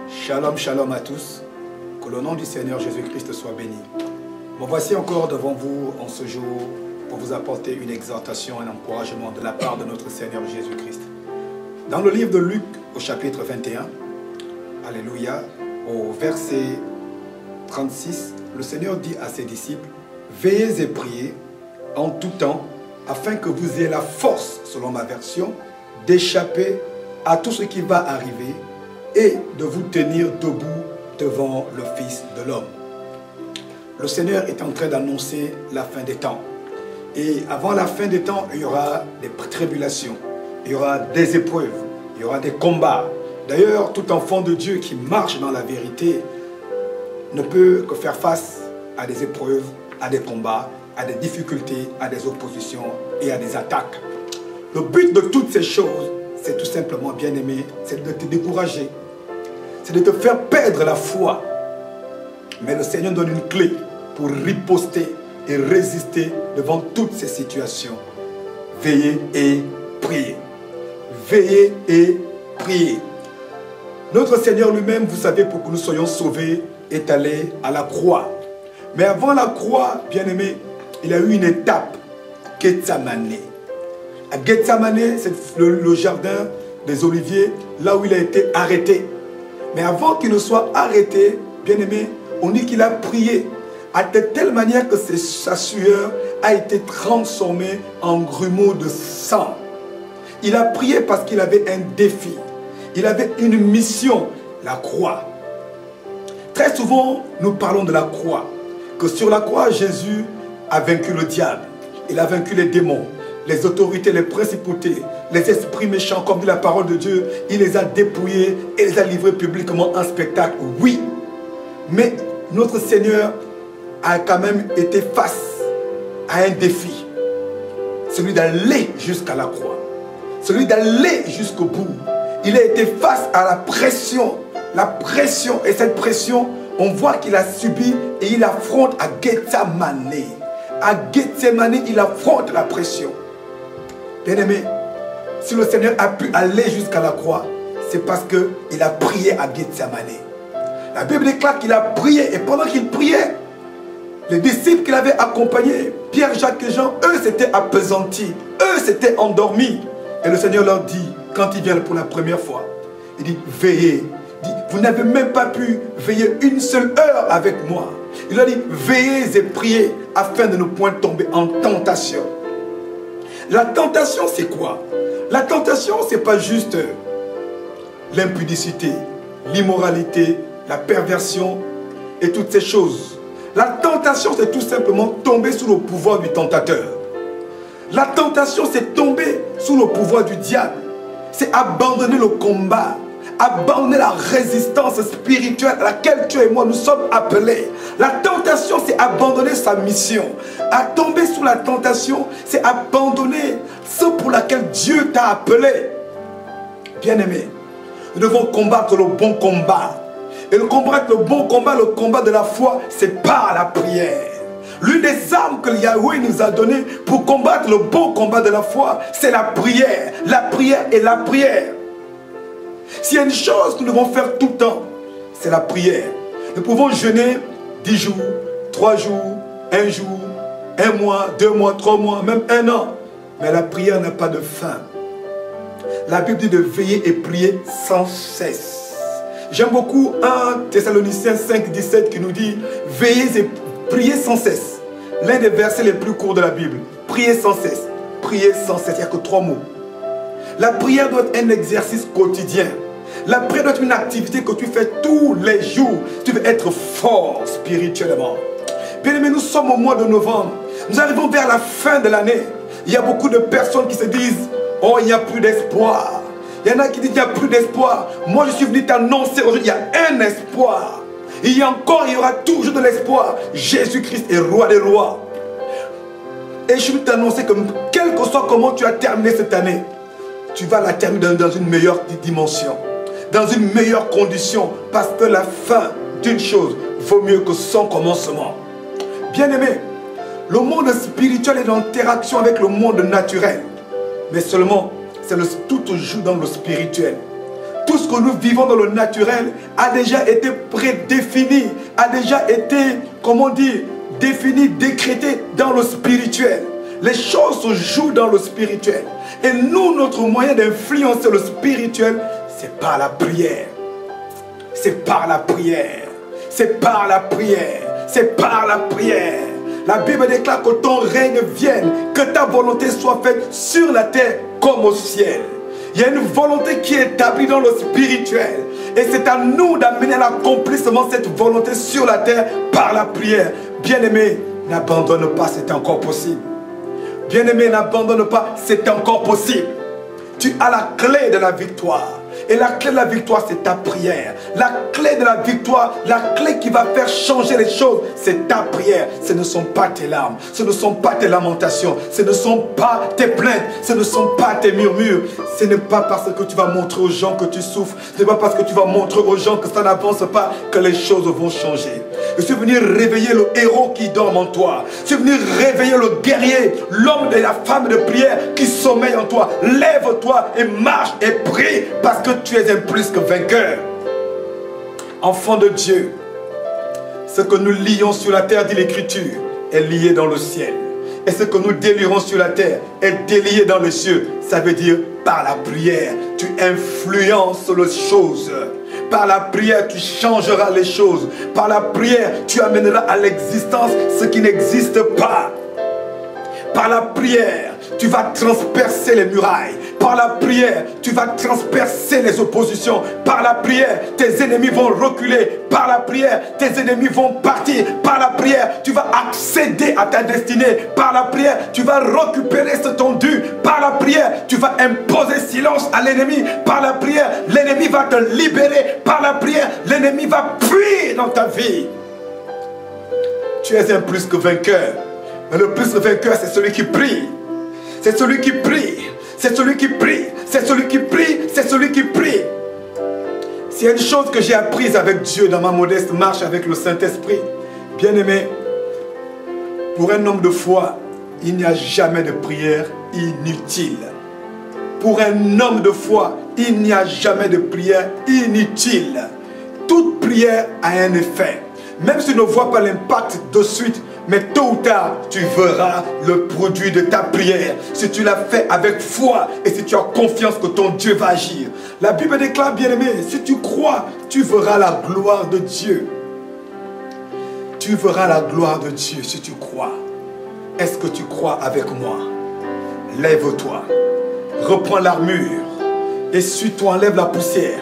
Shalom, shalom à tous. Que le nom du Seigneur Jésus-Christ soit béni. Me voici encore devant vous en ce jour pour vous apporter une exhortation, un encouragement de la part de notre Seigneur Jésus-Christ. Dans le livre de Luc, au chapitre 21, alléluia, au verset 36, le Seigneur dit à ses disciples, « Veillez et priez en tout temps, afin que vous ayez la force, selon ma version, d'échapper à tout ce qui va arriver et de vous tenir debout devant le Fils de l'homme. » Le Seigneur est en train d'annoncer la fin des temps. Et avant la fin des temps, il y aura des tribulations, il y aura des épreuves, il y aura des combats. D'ailleurs, tout enfant de Dieu qui marche dans la vérité ne peut que faire face à des épreuves, à des combats, à des difficultés, à des oppositions et à des attaques. Le but de toutes ces choses, c'est tout simplement, bien-aimé, c'est de te décourager. C'est de te faire perdre la foi. Mais le Seigneur donne une clé pour riposter et résister devant toutes ces situations. Veillez et priez. Veillez et priez. Notre Seigneur lui-même, vous savez, pour que nous soyons sauvés, est allé à la croix. Mais avant la croix, bien-aimé, il y a eu une étape, Gethsemane. À Gethsemane, c'est le jardin des Oliviers, là où il a été arrêté. Mais avant qu'il ne soit arrêté, bien-aimé, on dit qu'il a prié de telle manière que sa sueur a été transformée en grumeaux de sang. Il a prié parce qu'il avait un défi. Il avait une mission, la croix. Très souvent, nous parlons de la croix. Que sur la croix, Jésus a vaincu le diable. Il a vaincu les démons, les autorités, les principautés, les esprits méchants, comme dit la parole de Dieu. Il les a dépouillés et les a livrés publiquement en spectacle. Oui, mais notre Seigneur a quand même été face à un défi. Celui d'aller jusqu'à la croix. Celui d'aller jusqu'au bout. Il a été face à la pression. La pression, et cette pression, on voit qu'il a subi et il affronte à Gethsemane. À Gethsemane, il affronte la pression. Bien-aimé, si le Seigneur a pu aller jusqu'à la croix, c'est parce qu'il a prié à Gethsemane. La Bible déclare qu'il a prié, et pendant qu'il priait, les disciples qu'il avait accompagnés, Pierre, Jacques et Jean, eux s'étaient appesantis, eux s'étaient endormis. Et le Seigneur leur dit, quand il vient pour la première fois, il dit, veillez. Il dit, vous n'avez même pas pu veiller une seule heure avec moi. Il a dit, veillez et priez afin de ne point tomber en tentation. La tentation, c'est quoi? La tentation, ce n'est pas juste l'impudicité, l'immoralité, la perversion et toutes ces choses. La tentation, c'est tout simplement tomber sous le pouvoir du tentateur. La tentation, c'est tomber sous le pouvoir du diable. C'est abandonner le combat, abandonner la résistance spirituelle à laquelle tu et moi nous sommes appelés. La tentation, c'est abandonner sa mission. À tomber sous la tentation, c'est abandonner ce pour laquelle Dieu t'a appelé. Bien-aimé, nous devons combattre le bon combat. Et le bon combat, le combat de la foi, c'est par la prière. L'une des armes que Yahweh nous a données pour combattre le bon combat de la foi, c'est la prière. La prière et la prière. S'il y a une chose que nous devons faire tout le temps, c'est la prière. Nous pouvons jeûner 10 jours, 3 jours, 1 jour, 1 mois, 2 mois, 3 mois, même 1 an. Mais la prière n'a pas de fin. La Bible dit de veiller et prier sans cesse. J'aime beaucoup 1 Thessaloniciens 5, 17 qui nous dit « Veillez et priez sans cesse ». L'un des versets les plus courts de la Bible. Priez sans cesse. Priez sans cesse. Il n'y a que 3 mots. La prière doit être un exercice quotidien. La prière doit être une activité que tu fais tous les jours. Tu veux être fort spirituellement. Bien aimé, nous sommes au mois de novembre. Nous arrivons vers la fin de l'année. Il y a beaucoup de personnes qui se disent « Oh, il n'y a plus d'espoir ». Il y en a qui disent qu'il n'y a plus d'espoir. Moi, je suis venu t'annoncer aujourd'hui, il y a un espoir. Il y a encore, il y aura toujours de l'espoir. Jésus-Christ est roi des rois. Et je suis venu t'annoncer que quel que soit comment tu as terminé cette année, tu vas la terminer dans une meilleure dimension, dans une meilleure condition. Parce que la fin d'une chose vaut mieux que son commencement. Bien-aimé, le monde spirituel est en interaction avec le monde naturel. Mais seulement, tout joue dans le spirituel. Tout ce que nous vivons dans le naturel a déjà été prédéfini, a déjà été, comment dire, défini, décrété dans le spirituel. Les choses se jouent dans le spirituel. Et nous, notre moyen d'influencer le spirituel, c'est par la prière. C'est par la prière. C'est par la prière. C'est par la prière. La Bible déclare que ton règne vienne, que ta volonté soit faite sur la terre comme au ciel. Il y a une volonté qui est établie dans le spirituel. Et c'est à nous d'amener à l'accomplissement de cette volonté sur la terre par la prière. Bien-aimé, n'abandonne pas, c'est encore possible. Bien-aimé, n'abandonne pas, c'est encore possible. Tu as la clé de la victoire. Et la clé de la victoire, c'est ta prière. La clé de la victoire, la clé qui va faire changer les choses, c'est ta prière. Ce ne sont pas tes larmes, ce ne sont pas tes lamentations, ce ne sont pas tes plaintes, ce ne sont pas tes murmures. Ce n'est pas parce que tu vas montrer aux gens que tu souffres, ce n'est pas parce que tu vas montrer aux gens que ça n'avance pas que les choses vont changer. Je suis venu réveiller le héros qui dort en toi. Je suis venu réveiller le guerrier, l'homme et la femme de prière qui sommeille en toi. Lève-toi et marche et prie parce que tu es un plus que vainqueur. Enfant de Dieu, ce que nous lions sur la terre, dit l'Écriture, est lié dans le ciel. Et ce que nous délirons sur la terre est délié dans les cieux. Ça veut dire par la prière, tu influences les choses. Par la prière, tu changeras les choses. Par la prière, tu amèneras à l'existence ce qui n'existe pas. Par la prière, tu vas transpercer les murailles. Par la prière, tu vas transpercer les oppositions. Par la prière, tes ennemis vont reculer. Par la prière, tes ennemis vont partir. Par la prière, tu vas accéder à ta destinée. Par la prière, tu vas récupérer ce ton dû. Par la prière, tu vas imposer silence à l'ennemi. Par la prière, l'ennemi va te libérer. Par la prière, l'ennemi va fuir dans ta vie. Tu es un plus que vainqueur. Mais le plus que vainqueur, c'est celui qui prie. C'est celui qui prie. C'est celui qui prie. C'est celui qui prie. C'est celui qui prie. S'il y a une chose que j'ai apprise avec Dieu dans ma modeste marche avec le Saint-Esprit, bien-aimé, pour un homme de foi, il n'y a jamais de prière inutile. Pour un homme de foi, il n'y a jamais de prière inutile. Toute prière a un effet. Même si tu ne vois pas l'impact de suite, mais tôt ou tard, tu verras le produit de ta prière. Si tu l'as fait avec foi et si tu as confiance que ton Dieu va agir. La Bible déclare, bien-aimé, si tu crois, tu verras la gloire de Dieu. Tu verras la gloire de Dieu si tu crois. Est-ce que tu crois avec moi? Lève-toi, reprends l'armure, essuie-toi, enlève la poussière.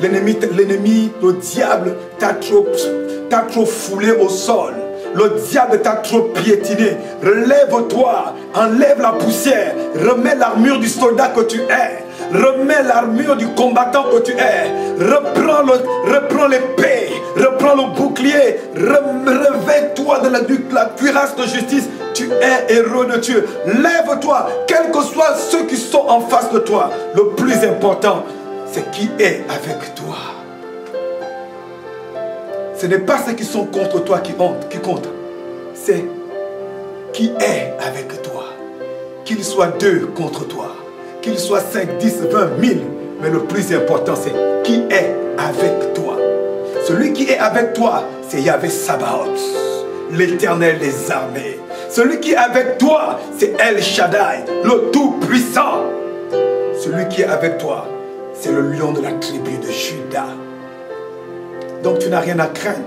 L'ennemi, le diable t'a trop foulé au sol. Le diable t'a trop piétiné. Relève-toi, enlève la poussière, remets l'armure du soldat que tu es. Remets l'armure du combattant que tu es. Reprends l'épée, reprends le bouclier. Réveille-toi de la cuirasse de justice. Tu es héros de Dieu. Lève-toi, quels que soient ceux qui sont en face de toi. Le plus important, c'est qui est avec toi. Ce n'est pas ceux qui sont contre toi qui comptent. C'est qui est avec toi. Qu'il soit 2 contre toi. Qu'il soit 5, 10, 20, 1000. Mais le plus important, c'est qui est avec toi. Celui qui est avec toi, c'est Yahvé Sabaoth, l'Éternel des armées. Celui qui est avec toi, c'est El Shaddai, le Tout-Puissant. Celui qui est avec toi, c'est le lion de la tribu de Juda. Donc tu n'as rien à craindre.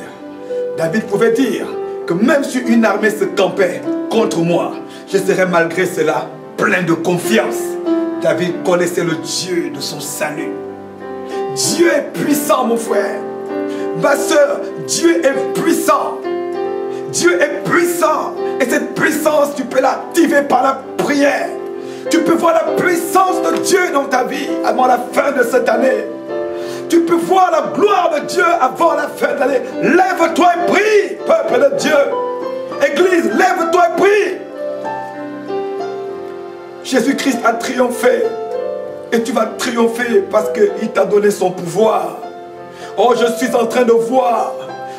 David pouvait dire que même si une armée se campait contre moi, je serais malgré cela plein de confiance. David connaissait le Dieu de son salut. Dieu est puissant, mon frère. Ma soeur, Dieu est puissant. Dieu est puissant. Et cette puissance, tu peux l'activer par la prière. Tu peux voir la puissance de Dieu dans ta vie avant la fin de cette année. Tu peux voir la gloire de Dieu avant la fin de l'année. Lève-toi et prie, peuple de Dieu. Église, lève-toi et prie. Jésus-Christ a triomphé. Et tu vas triompher parce qu'il t'a donné son pouvoir. Oh, je suis en train de voir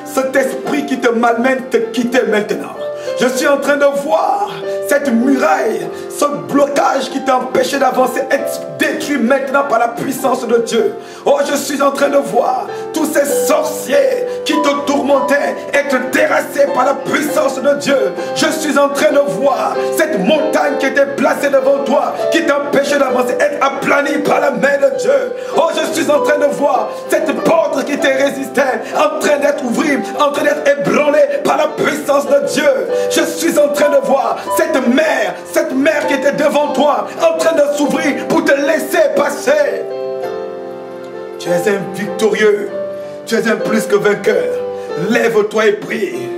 cet esprit qui te malmène te quitter maintenant. Je suis en train de voir cette muraille, ce blocage qui t'a empêché d'avancer, être détruit maintenant par la puissance de Dieu. Oh, je suis en train de voir tous ces sorciers qui te tourmentaient être terrassés par la puissance de Dieu. Je suis en train de voir cette montagne qui était placée devant toi, qui t'empêchait d'avancer, être aplanie par la main de Dieu. Oh, je suis en train de voir cette porte qui te résistait, en train d'être ouverte, en train d'être ébranlée par la puissance de Dieu. Je suis en train de voir cette mer qui était devant toi, en train de s'ouvrir pour te laisser passer. Tu es un victorieux, tu es un plus que vainqueur. Lève-toi et prie.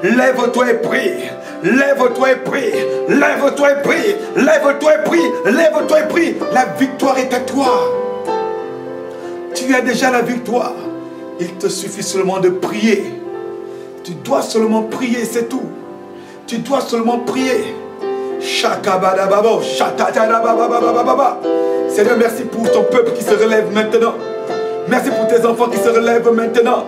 Lève-toi et prie. Lève-toi et prie. Lève-toi et prie. Lève-toi et prie. Lève-toi et prie. La victoire est à toi. Tu as déjà la victoire. Il te suffit seulement de prier. Tu dois seulement prier, c'est tout. Tu dois seulement prier. Seigneur, merci pour ton peuple qui se relève maintenant. Merci pour tes enfants qui se relèvent maintenant.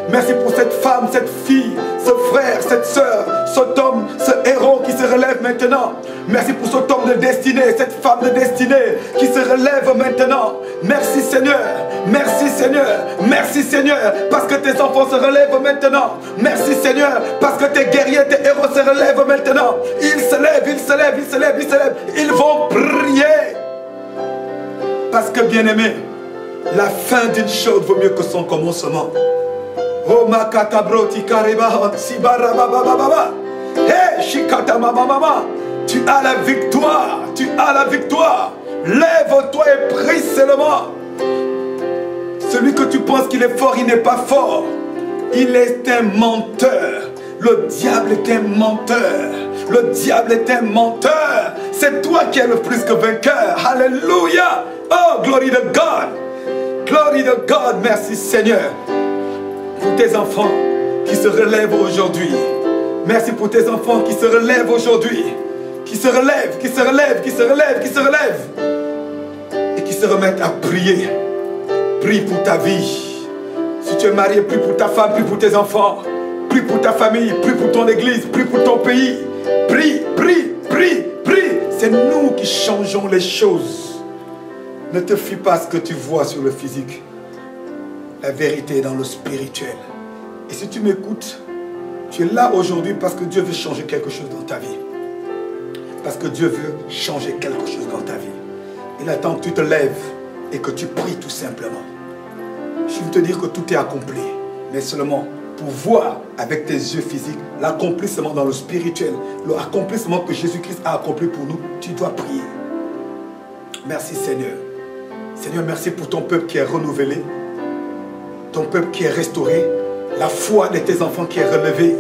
Merci pour cette femme, cette fille, ce frère, cette soeur, cet homme, ce héros qui se relève maintenant. Merci pour cet homme de destinée, cette femme de destinée qui se relève maintenant. Merci Seigneur, merci Seigneur, merci Seigneur, parce que tes enfants se relèvent maintenant. Merci Seigneur, parce que tes guerriers, tes héros se relèvent maintenant. Ils se lèvent, ils se lèvent, ils se lèvent, ils se lèvent. Ils vont prier. Parce que bien-aimé, la fin d'une chose vaut mieux que son commencement. Oh makatabroti kareba sibarabababa. Hey shikata mama. Tu as la victoire, tu as la victoire. Lève-toi et prie seulement. Celui que tu penses qu'il est fort, il n'est pas fort. Il est un menteur. Le diable est un menteur. Le diable est un menteur. C'est toi qui es le plus que vainqueur. Alléluia. Oh, glory to God. Glory to God. Merci Seigneur. Pour tes enfants qui se relèvent aujourd'hui. Merci pour tes enfants qui se relèvent aujourd'hui. Qui se relèvent, qui se relèvent, qui se relèvent, qui se relèvent. Et qui se remettent à prier. Prie pour ta vie. Si tu es marié, prie pour ta femme, prie pour tes enfants. Prie pour ta famille, prie pour ton église, prie pour ton pays. Prie, prie, prie, prie. C'est nous qui changeons les choses. Ne te fie pas à ce que tu vois sur le physique. La vérité est dans le spirituel. Et si tu m'écoutes, tu es là aujourd'hui parce que Dieu veut changer quelque chose dans ta vie. Parce que Dieu veut changer quelque chose dans ta vie. Il attend que tu te lèves et que tu pries tout simplement. Je veux te dire que tout est accompli. Mais seulement pour voir avec tes yeux physiques l'accomplissement dans le spirituel, l'accomplissement que Jésus-Christ a accompli pour nous, tu dois prier. Merci Seigneur. Seigneur, merci pour ton peuple qui est renouvelé. Ton peuple qui est restauré. La foi de tes enfants qui est relevée.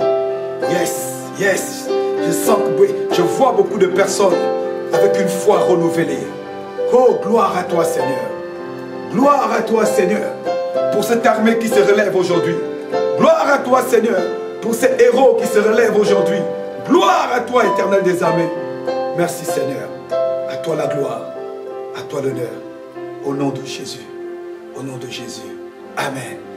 Yes, yes. Je sens que je vois beaucoup de personnes avec une foi renouvelée. Oh, gloire à toi Seigneur. Gloire à toi Seigneur. Pour cette armée qui se relève aujourd'hui. Gloire à toi Seigneur. Pour ces héros qui se relèvent aujourd'hui. Gloire à toi Éternel des armées. Merci Seigneur. À toi la gloire. À toi l'honneur. Au nom de Jésus. Au nom de Jésus. Amen.